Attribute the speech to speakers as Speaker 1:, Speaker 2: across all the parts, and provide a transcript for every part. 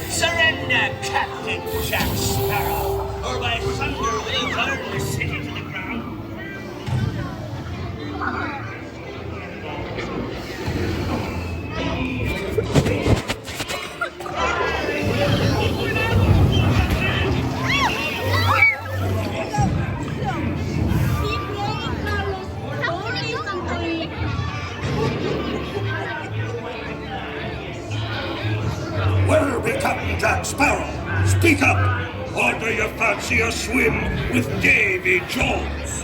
Speaker 1: Surrender, Captain Jack Sparrow, or by thunder we'll burn the city to the ground.
Speaker 2: Where be Captain Jack Sparrow? Speak up! Or do you fancy a swim with Davy Jones?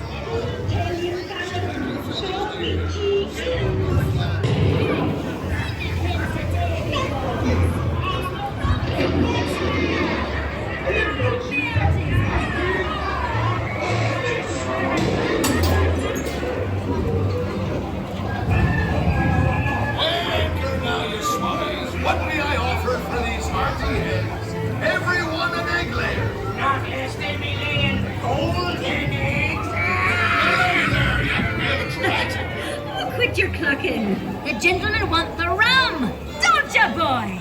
Speaker 3: What may I offer for these hearty heads? Everyone an egg layer.
Speaker 1: Not less than me laying golden eggs.
Speaker 4: Oh, quit your clucking. The gentlemen want the rum. Don't ya, boys?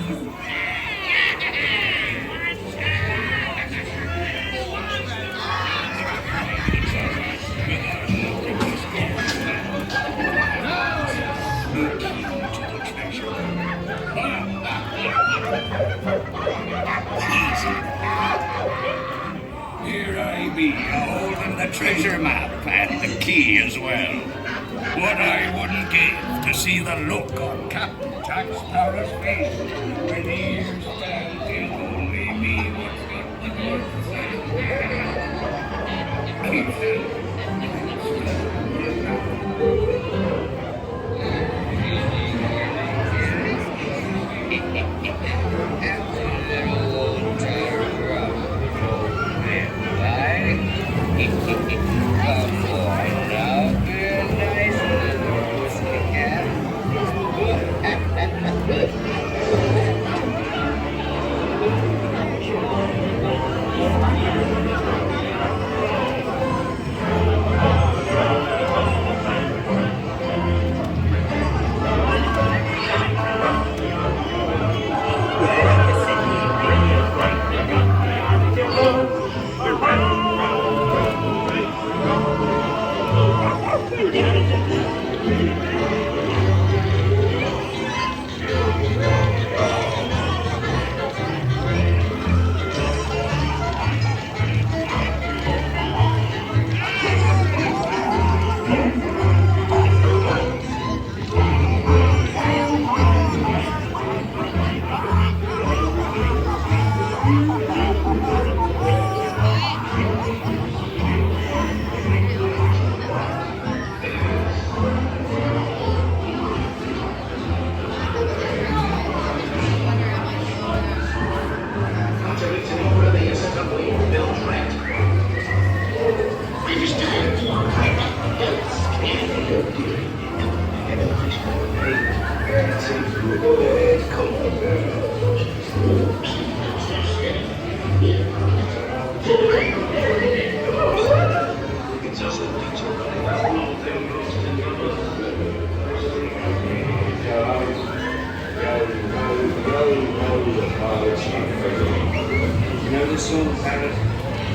Speaker 2: Here I be, holding the treasure map and the key as well. What I wouldn't give to see the look on Captain Jack Sparrow's face when he hears that it's only me what's got the
Speaker 5: You know this song, Parrot?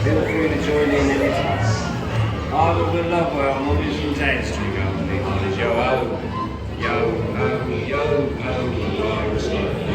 Speaker 5: Feel free to join in anytime. I will love our mummies and dads to go on because yo ho, yo ho, yo ho, yo ho.